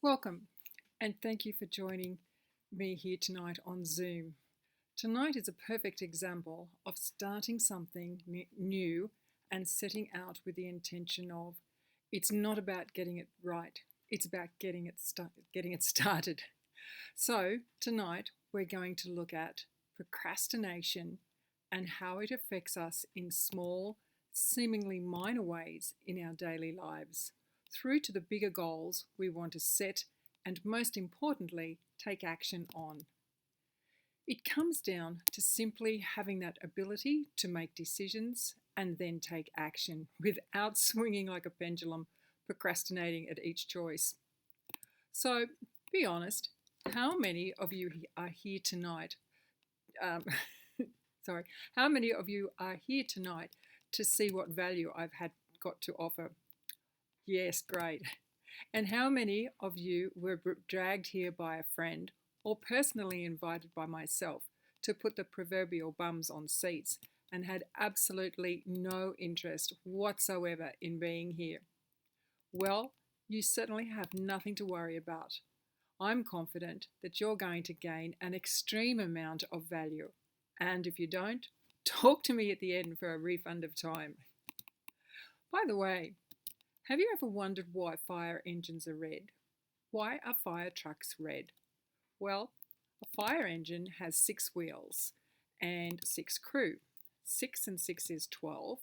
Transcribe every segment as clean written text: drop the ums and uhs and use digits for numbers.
Welcome, and thank you for joining me here tonight on Zoom. Tonight is a perfect example of starting something new and setting out with the intention of it's not about getting it right, it's about getting it started. So, tonight we're going to look at procrastination and how it affects us in small, seemingly minor ways in our daily lives, through to the bigger goals we want to set and, most importantly, take action on. It comes down to simply having that ability to make decisions and then take action without swinging like a pendulum, procrastinating at each choice. So, be honest, how many of you are here tonight? Um, how many of you are here tonight to see what value I've got to offer? Yes, great. And how many of you were dragged here by a friend or personally invited by myself to put the proverbial bums on seats and had absolutely no interest whatsoever in being here? Well, you certainly have nothing to worry about. I'm confident that you're going to gain an extreme amount of value. And if you don't, talk to me at the end for a refund of time. By the way, have you ever wondered why fire engines are red? Why are fire trucks red? Well, a fire engine has 6 wheels and 6 crew. 6 and 6 is 12.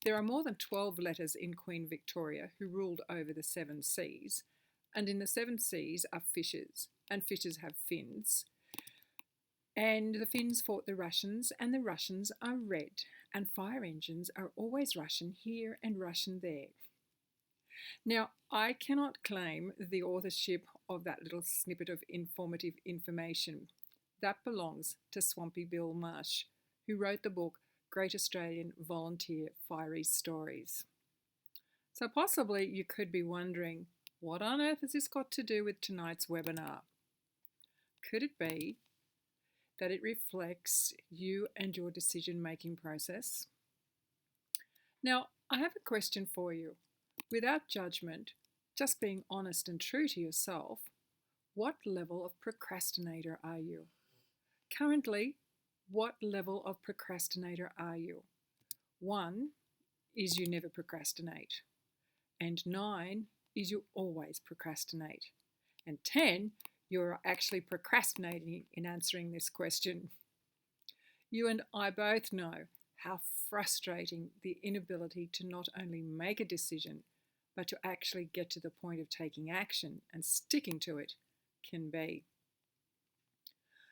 There are more than 12 letters in Queen Victoria, who ruled over the 7 seas. And in the 7 seas are fishes, and fishes have fins. And the Finns fought the Russians, and the Russians are red. And fire engines are always Russian here and Russian there. Now, I cannot claim the authorship of that little snippet of informative information. That belongs to Swampy Bill Marsh, who wrote the book Great Australian Volunteer Fiery Stories. So possibly you could be wondering, what on earth has this got to do with tonight's webinar? Could it be that it reflects you and your decision-making process? Now, I have a question for you. Without judgment, just being honest and true to yourself, what level of procrastinator are you? Currently, what level of procrastinator are you? 1 is you never procrastinate, and 9 is you always procrastinate, and 10, you're actually procrastinating in answering this question. You and I both know how frustrating the inability to not only make a decision, but to actually get to the point of taking action and sticking to it can be.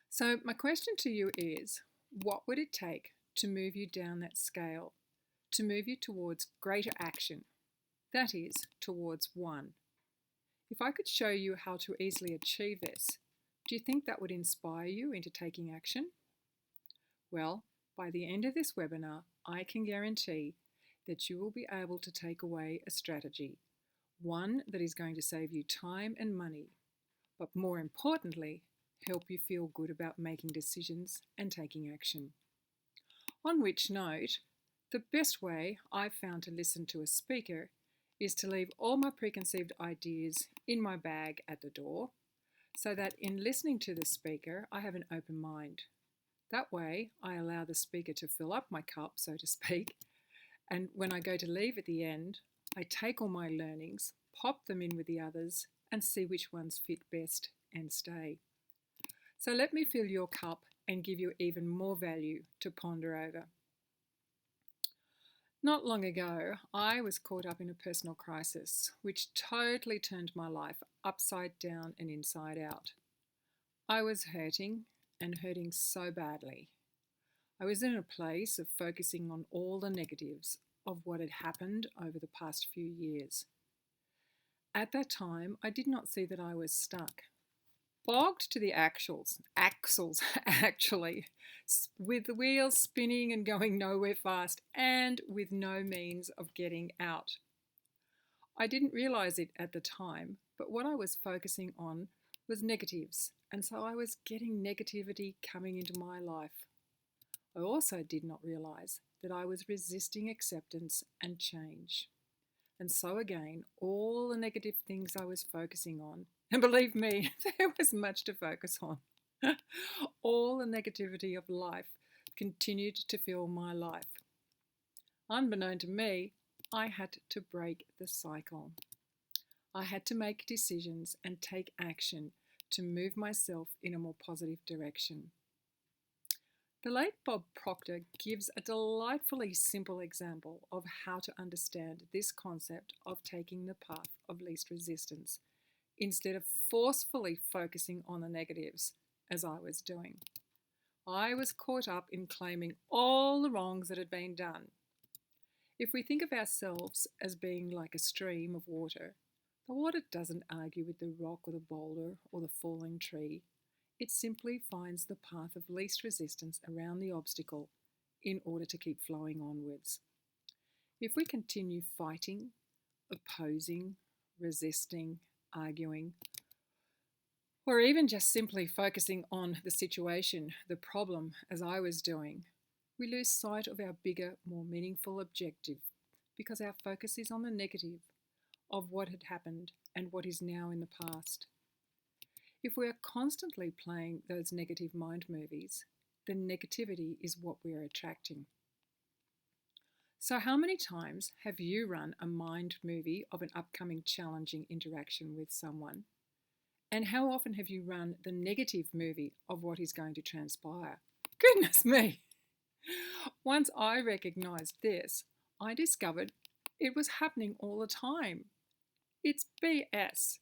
So my question to you is, what would it take to move you down that scale, to move you towards greater action? That is, towards 1. If I could show you how to easily achieve this, do you think that would inspire you into taking action? Well, by the end of this webinar, I can guarantee that you will be able to take away a strategy, one that is going to save you time and money, but more importantly, help you feel good about making decisions and taking action. On which note, the best way I've found to listen to a speaker is to leave all my preconceived ideas in my bag at the door, so that in listening to the speaker, I have an open mind. That way, I allow the speaker to fill up my cup, so to speak, and when I go to leave at the end, I take all my learnings, pop them in with the others, and see which ones fit best and stay. So let me fill your cup and give you even more value to ponder over. Not long ago, I was caught up in a personal crisis, which totally turned my life upside down and inside out. I was hurting, and hurting so badly. I was in a place of focusing on all the negatives of what had happened over the past few years. At that time, I did not see that I was stuck, bogged to the axles actually, with the wheels spinning and going nowhere fast, and with no means of getting out. I didn't realize it at the time, but what I was focusing on was negatives, and so I was getting negativity coming into my life. I also did not realize that I was resisting acceptance and change. And so again, all the negative things I was focusing on And believe me, there was much to focus on. All the negativity of life continued to fill my life. Unbeknown to me, I had to break the cycle. I had to make decisions and take action to move myself in a more positive direction. The late Bob Proctor gives a delightfully simple example of how to understand this concept of taking the path of least resistance instead of forcefully focusing on the negatives, as I was doing. I was caught up in claiming all the wrongs that had been done. If we think of ourselves as being like a stream of water, the water doesn't argue with the rock or the boulder or the falling tree. It simply finds the path of least resistance around the obstacle in order to keep flowing onwards. If we continue fighting, opposing, resisting, arguing, or even just simply focusing on the situation, the problem, as I was doing, we lose sight of our bigger, more meaningful objective because our focus is on the negative of what had happened and what is now in the past. If we are constantly playing those negative mind movies, then negativity is what we are attracting. So how many times have you run a mind movie of an upcoming challenging interaction with someone? And how often have you run the negative movie of what is going to transpire? Goodness me! Once I recognized this, I discovered it was happening all the time. It's BS.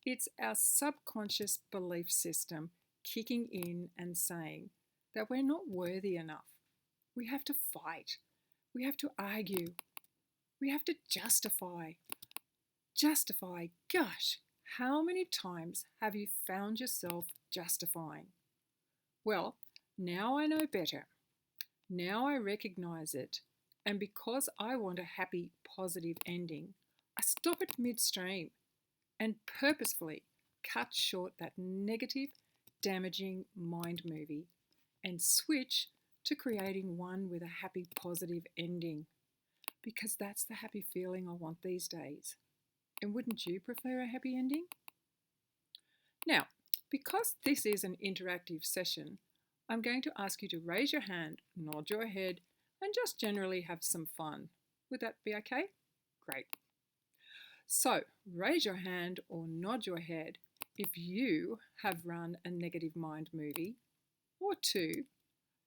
It's our subconscious belief system kicking in and saying that we're not worthy enough. We have to fight. We have to argue. We have to justify. Justify. Gosh, how many times have you found yourself justifying? Well, now I know better. Now I recognize it. And because I want a happy, positive ending, I stop it midstream and purposefully cut short that negative, damaging mind movie and switch to creating one with a happy, positive ending. Because that's the happy feeling I want these days. And wouldn't you prefer a happy ending? Now, because this is an interactive session, I'm going to ask you to raise your hand, nod your head, and just generally have some fun. Would that be okay? Great. So, raise your hand or nod your head if you have run a negative mind movie, or two,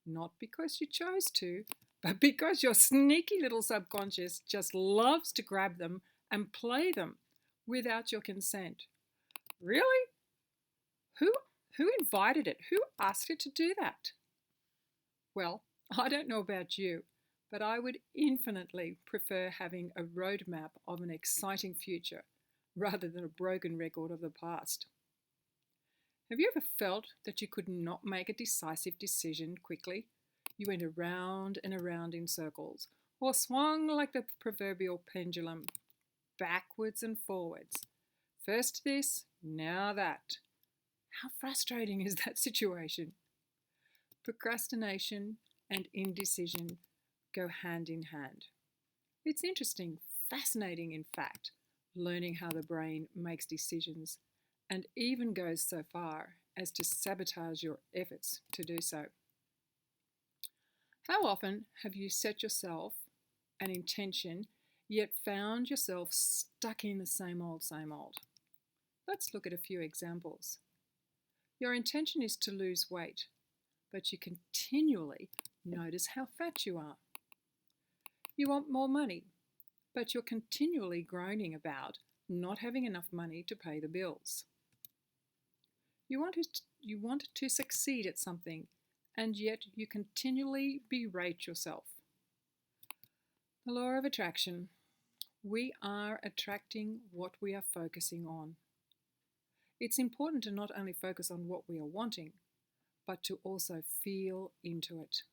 not because you chose to, but because your sneaky little subconscious just loves to grab them and play them without your consent. Really? Who invited it? Who asked it to do that? Well, I don't know about you, but I would infinitely prefer having a roadmap of an exciting future rather than a broken record of the past. Have you ever felt that you could not make a decisive decision quickly? You went around and around in circles, or swung like the proverbial pendulum, backwards and forwards. First this, now that. How frustrating is that situation? Procrastination and indecision go hand in hand. It's interesting, fascinating in fact, learning how the brain makes decisions and even goes so far as to sabotage your efforts to do so. How often have you set yourself an intention yet found yourself stuck in the same old, same old? Let's look at a few examples. Your intention is to lose weight, but you continually notice how fat you are. You want more money, but you're continually groaning about not having enough money to pay the bills. You want to succeed at something, and yet you continually berate yourself. The law of attraction. We are attracting what we are focusing on. It's important to not only focus on what we are wanting, but to also feel into it.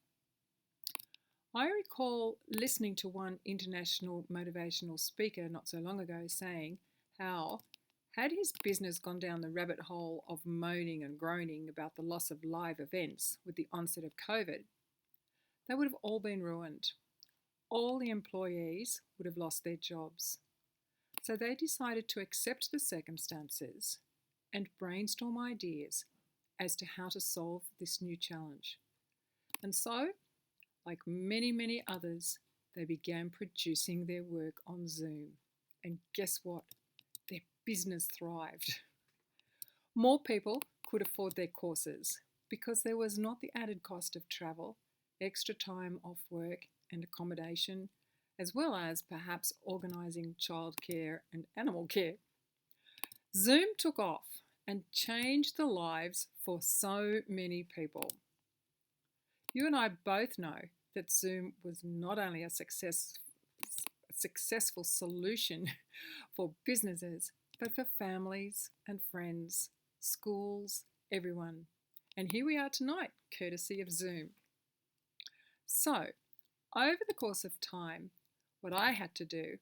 I recall listening to one international motivational speaker not so long ago saying how, had his business gone down the rabbit hole of moaning and groaning about the loss of live events with the onset of COVID, they would have all been ruined. All the employees would have lost their jobs. So they decided to accept the circumstances and brainstorm ideas as to how to solve this new challenge. And so, like many others, they began producing their work on Zoom. And guess what? Their business thrived. More people could afford their courses because there was not the added cost of travel, extra time off work and accommodation, as well as perhaps organising childcare and animal care. Zoom took off and changed the lives for so many people. You and I both know that Zoom was not only a successful solution for businesses, but for families and friends, schools, everyone. And here we are tonight, courtesy of Zoom. So, over the course of time, what I had to do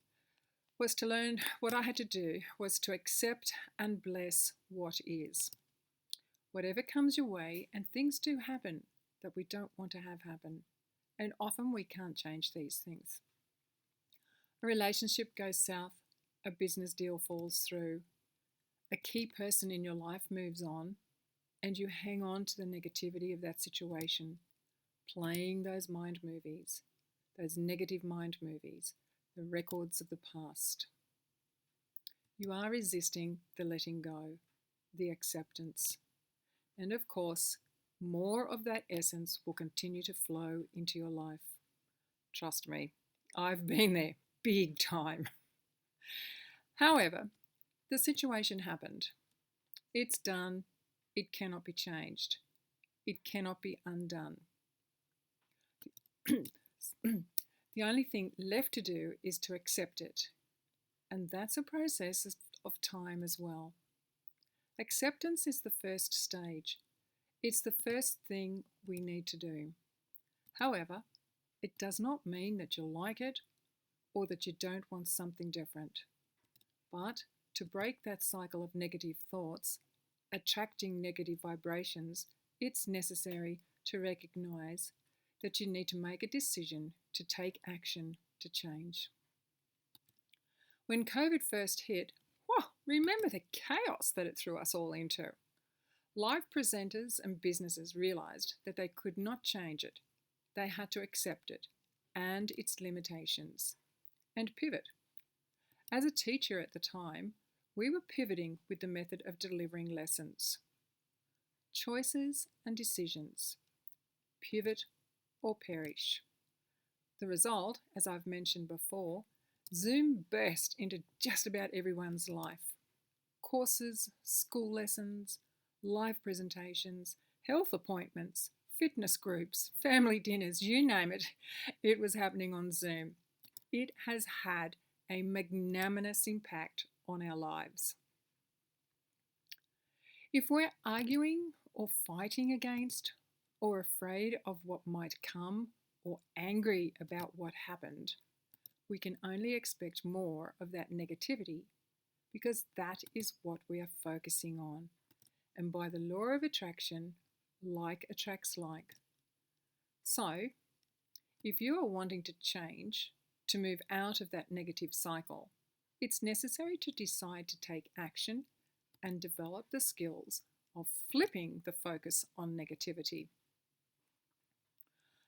was to accept and bless what is. Whatever comes your way, and things do happen that we don't want to have happen, and often we can't change these things. A relationship goes south, a business deal falls through, a key person in your life moves on, and you hang on to the negativity of that situation, playing those negative mind movies, the records of the past. You are resisting the letting go, the acceptance. And of course, more of that essence will continue to flow into your life. Trust me, I've been there big time. However, the situation happened. It's done. It cannot be changed. It cannot be undone. The only thing left to do is to accept it. And that's a process of time as well. Acceptance is the first stage. It's the first thing we need to do. However, it does not mean that you'll like it or that you don't want something different. But to break that cycle of negative thoughts, attracting negative vibrations, it's necessary to recognize that you need to make a decision to take action to change. When COVID first hit, remember the chaos that it threw us all into. Live presenters and businesses realized that they could not change it. They had to accept it and its limitations and pivot. As a teacher at the time, we were pivoting with the method of delivering lessons. Choices and decisions. Pivot or perish. The result, as I've mentioned before, Zoom burst into just about everyone's life. Courses, school lessons, live presentations, health appointments, fitness groups, family dinners, you name it, it was happening on Zoom. It has had a magnanimous impact on our lives. If we're arguing or fighting against or afraid of what might come or angry about what happened, we can only expect more of that negativity because that is what we are focusing on. And by the law of attraction, like attracts like. So, if you are wanting to change, to move out of that negative cycle, it's necessary to decide to take action and develop the skills of flipping the focus on negativity.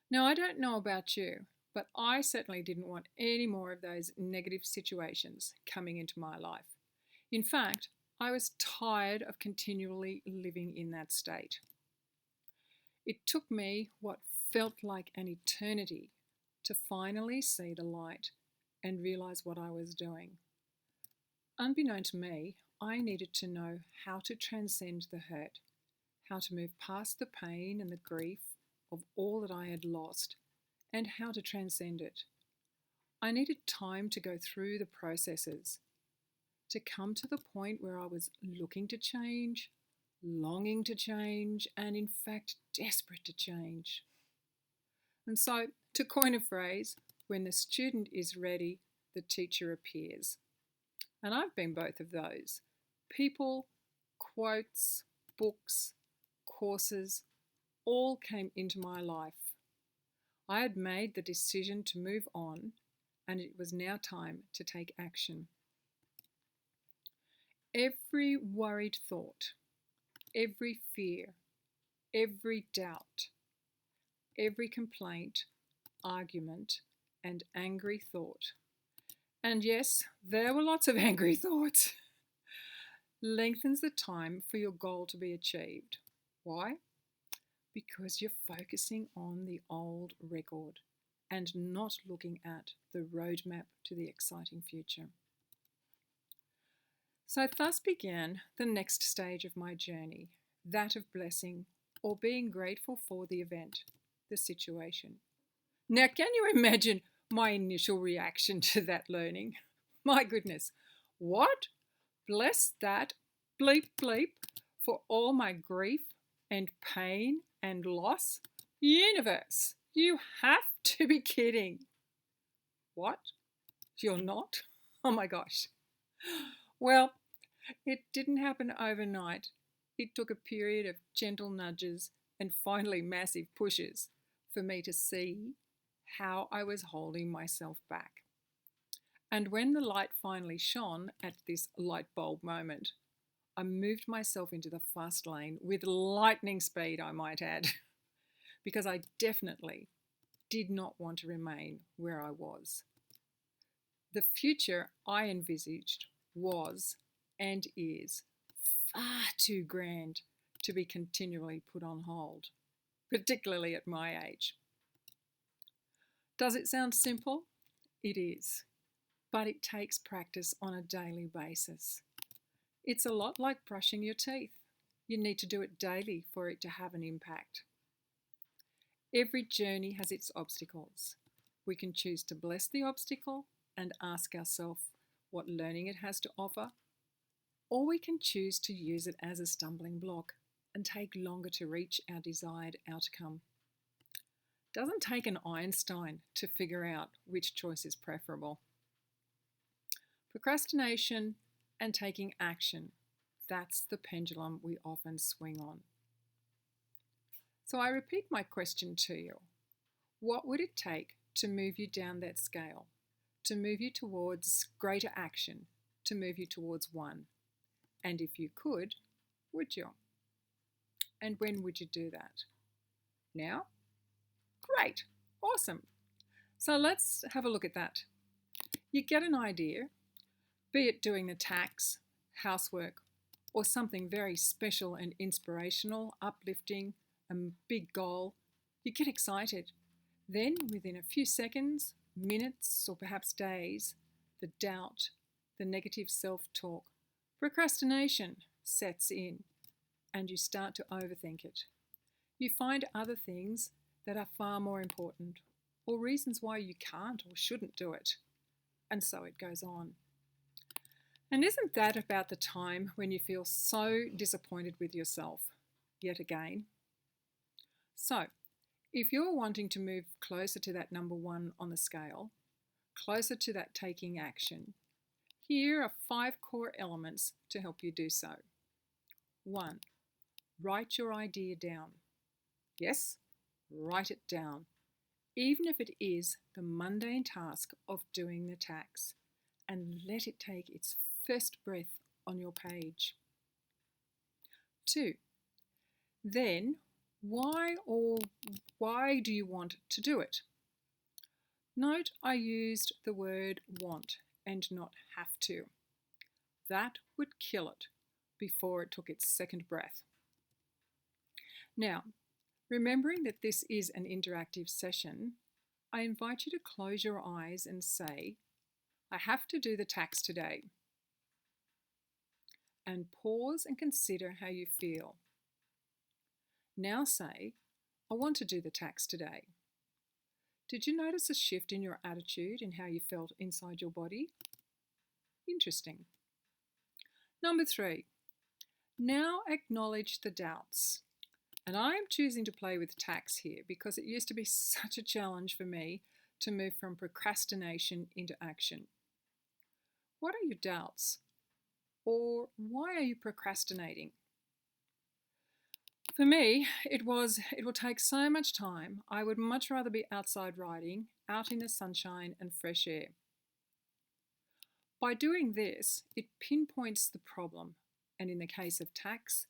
Now, I don't know about you, but I certainly didn't want any more of those negative situations coming into my life. In fact, I was tired of continually living in that state. It took me what felt like an eternity to finally see the light and realize what I was doing. Unbeknown to me, I needed to know how to transcend the hurt, how to move past the pain and the grief of all that I had lost, and how to transcend it. I needed time to go through the processes, to come to the point where I was looking to change, longing to change, and in fact desperate to change. And so, to coin a phrase, when the student is ready, the teacher appears. And I've been both of those. People, quotes, books, courses, all came into my life. I had made the decision to move on, and it was now time to take action. Every worried thought, every fear, every doubt, every complaint, argument, and angry thought. And yes, there were lots of angry thoughts. Lengthens the time for your goal to be achieved. Why? Because you're focusing on the old record and not looking at the roadmap to the exciting future. So thus began the next stage of my journey, that of blessing or being grateful for the event, the situation. Now, can you imagine my initial reaction to that learning? My goodness, what? Bless that bleep bleep for all my grief and pain and loss? Universe, you have to be kidding. What? You're not? Oh my gosh. Well, it didn't happen overnight. It took a period of gentle nudges and finally massive pushes for me to see how I was holding myself back. And when the light finally shone at this light bulb moment, I moved myself into the fast lane with lightning speed, I might add, because I definitely did not want to remain where I was. The future I envisaged was and is far too grand to be continually put on hold, particularly at my age. Does it sound simple? It is, but it takes practice on a daily basis. It's a lot like brushing your teeth. You need to do it daily for it to have an impact. Every journey has its obstacles. We can choose to bless the obstacle and ask ourselves what learning it has to offer, or we can choose to use it as a stumbling block and take longer to reach our desired outcome. Doesn't take an Einstein to figure out which choice is preferable. Procrastination and taking action, that's the pendulum we often swing on. So I repeat my question to you. What would it take to move you down that scale, to move you towards greater action, to move you towards one? And if you could, would you? And when would you do that? Now? Great, awesome. So let's have a look at that. You get an idea, be it doing the tax, housework, or something very special and inspirational, uplifting, a big goal. You get excited. Then, within a few seconds, minutes, or perhaps days, the doubt, the negative self-talk, procrastination sets in, and you start to overthink it. You find other things that are far more important, or reasons why you can't or shouldn't do it. And so it goes on. And isn't that about the time when you feel so disappointed with yourself, yet again? So, if you're wanting to move closer to that number one on the scale, closer to that taking action, here are 5 core elements to help you do so. 1. Write your idea down. Yes, write it down, even if it is the mundane task of doing the tax, and let it take its first breath on your page. 2. Then, why do you want to do it? Note I used the word want and not have to. That would kill it before it took its second breath. Now, remembering that this is an interactive session, I invite you to close your eyes and say, I have to do the tax today. And pause and consider how you feel. Now say, I want to do the tax today. Did you notice a shift in your attitude and how you felt inside your body? Interesting. Number 3, now acknowledge the doubts. And I am choosing to play with tax here because it used to be such a challenge for me to move from procrastination into action. What are your doubts? Or why are you procrastinating? For me, it will take so much time. I would much rather be outside riding, out in the sunshine and fresh air. By doing this, it pinpoints the problem, and in the case of tax,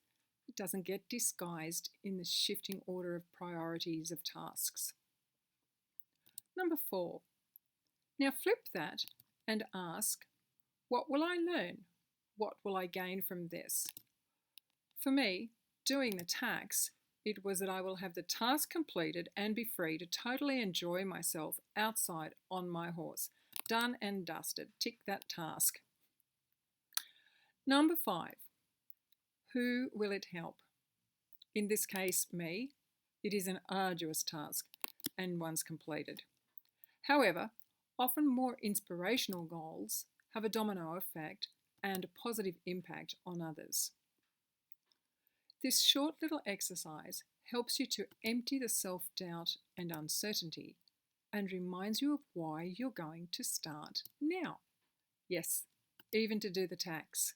it doesn't get disguised in the shifting order of priorities of tasks. Number 4. Now flip that and ask, what will I learn? What will I gain from this? For me, doing the tax, it was that I will have the task completed and be free to totally enjoy myself outside on my horse. Done and dusted. Tick that task. Number 5. Who will it help? In this case, me. It is an arduous task and once completed. However, often more inspirational goals have a domino effect and a positive impact on others. This short little exercise helps you to empty the self-doubt and uncertainty and reminds you of why you're going to start now. Yes, even to do the tax.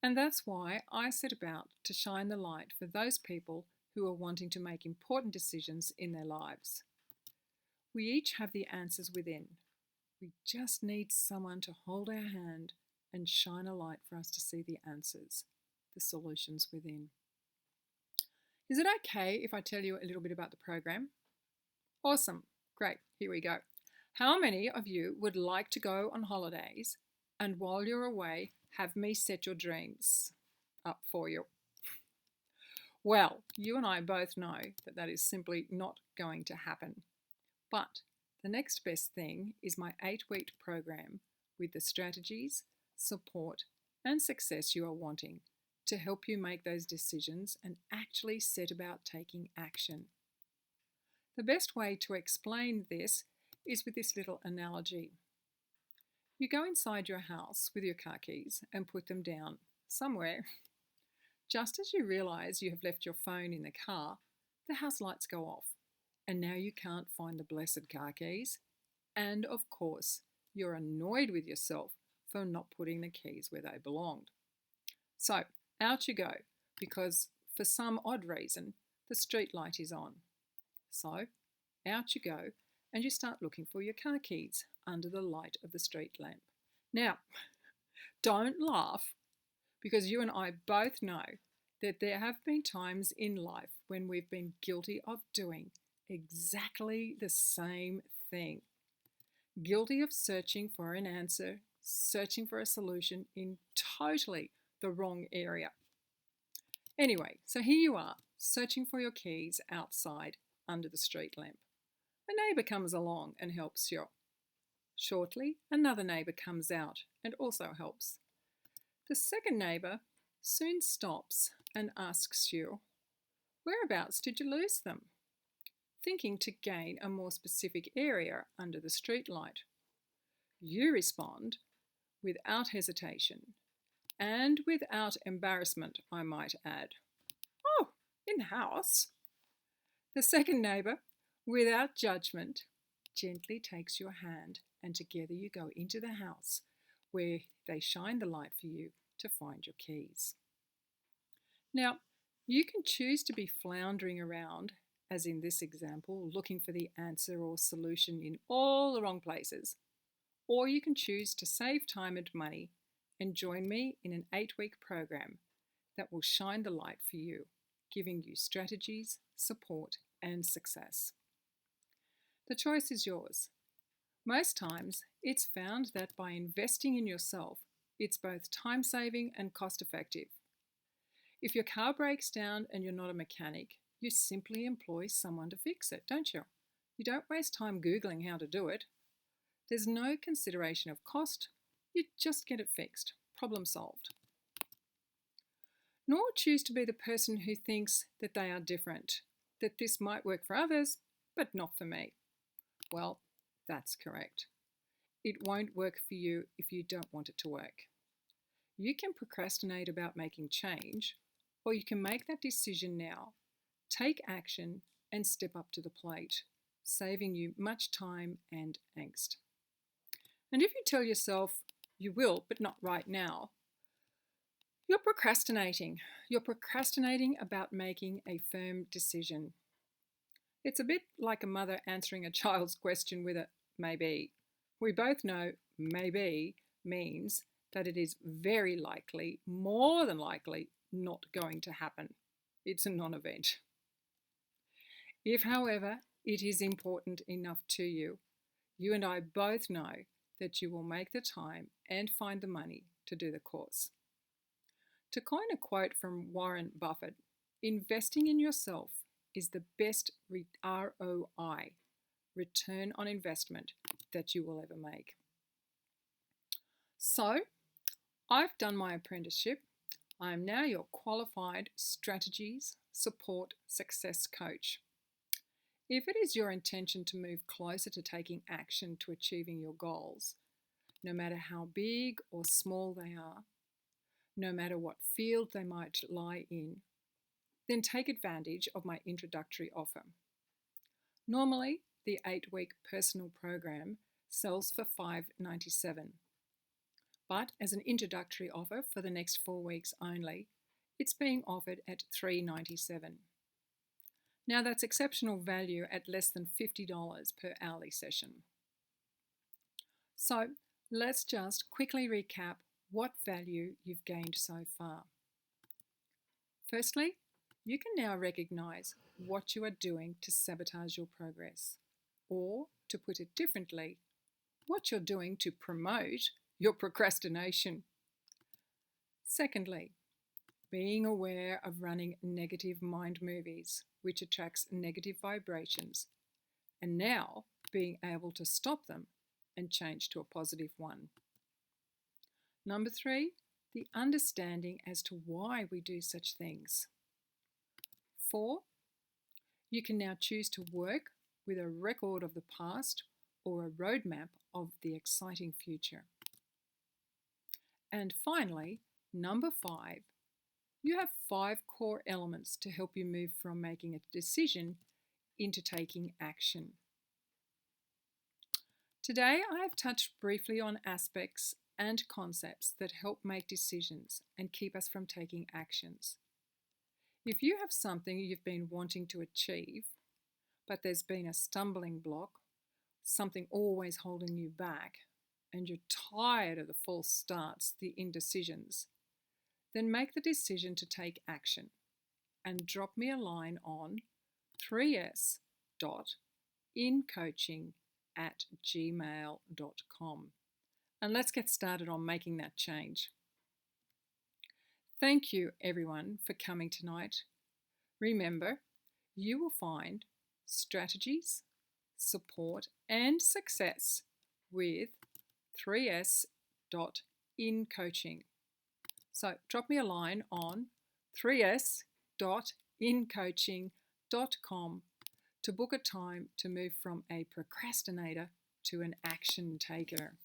And that's why I set about to shine the light for those people who are wanting to make important decisions in their lives. We each have the answers within. We just need someone to hold our hand and shine a light for us to see the answers, the solutions within. Is it okay if I tell you a little bit about the program? Awesome. Great. Here we go. How many of you would like to go on holidays and while you're away, have me set your dreams up for you? Well, you and I both know that that is simply not going to happen. But the next best thing is my 8-week program with the strategies, support, and success you are wanting to help you make those decisions and actually set about taking action. The best way to explain this is with this little analogy. You go inside your house with your car keys and put them down somewhere. Just as you realize you have left your phone in the car, the house lights go off, and now you can't find the blessed car keys. And of course, you're annoyed with yourself for not putting the keys where they belonged. So out you go, because for some odd reason, the street light is on. So out you go and you start looking for your car keys under the light of the street lamp. Now, don't laugh, because you and I both know that there have been times in life when we've been guilty of doing exactly the same thing. Guilty of searching for an answer, searching for a solution in totally the wrong area. Anyway, so here you are, searching for your keys outside under the street lamp. A neighbour comes along and helps you. Shortly, another neighbour comes out and also helps. The second neighbour soon stops and asks you, "Whereabouts did you lose them?" thinking to gain a more specific area under the street light. You respond without hesitation and without embarrassment, I might add. "Oh, in the house." The second neighbour, without judgment, gently takes your hand and together you go into the house where they shine the light for you to find your keys. Now, you can choose to be floundering around, as in this example, looking for the answer or solution in all the wrong places, or you can choose to save time and money and join me in an 8-week program that will shine the light for you, giving you strategies, support, and success. The choice is yours. Most times, it's found that by investing in yourself, it's both time-saving and cost-effective. If your car breaks down and you're not a mechanic, you simply employ someone to fix it, don't you? You don't waste time Googling how to do it. There's no consideration of cost. You just get it fixed. Problem solved. Nor choose to be the person who thinks that they are different, that this might work for others, but not for me. Well, that's correct. It won't work for you if you don't want it to work. You can procrastinate about making change, or you can make that decision now, take action, and step up to the plate, saving you much time and angst. And if you tell yourself you will, but not right now, you're procrastinating. You're procrastinating about making a firm decision. It's a bit like a mother answering a child's question with a maybe. We both know maybe means that it is very likely, more than likely, not going to happen. It's a non-event. If, however, it is important enough to you, you and I both know that you will make the time and find the money to do the course. To coin a quote from Warren Buffett, investing in yourself is the best ROI, return on investment, that you will ever make. So, I've done my apprenticeship. I am now your qualified strategies, support, success coach. If it is your intention to move closer to taking action to achieving your goals, no matter how big or small they are, no matter what field they might lie in, then take advantage of my introductory offer. Normally, the 8-week personal program sells for $5.97, but as an introductory offer for the next 4 weeks only, it's being offered at $3.97. Now that's exceptional value at less than $50 per hourly session. So let's just quickly recap what value you've gained so far. Firstly, you can now recognize what you are doing to sabotage your progress, or to put it differently, what you're doing to promote your procrastination. Secondly, being aware of running negative mind movies, which attracts negative vibrations, and now being able to stop them and change to a positive one. Number 3, the understanding as to why we do such things. 4, you can now choose to work with a record of the past or a roadmap of the exciting future. And finally, number 5, you have 5 core elements to help you move from making a decision into taking action. Today, I have touched briefly on aspects and concepts that help make decisions and keep us from taking actions. If you have something you've been wanting to achieve, but there's been a stumbling block, something always holding you back, and you're tired of the false starts, the indecisions, then make the decision to take action and drop me a line on 3s.incoaching@gmail.com. And let's get started on making that change. Thank you, everyone, for coming tonight. Remember, you will find strategies, support, and success with 3s.incoaching. So drop me a line on 3s.incoaching.com to book a time to move from a procrastinator to an action taker.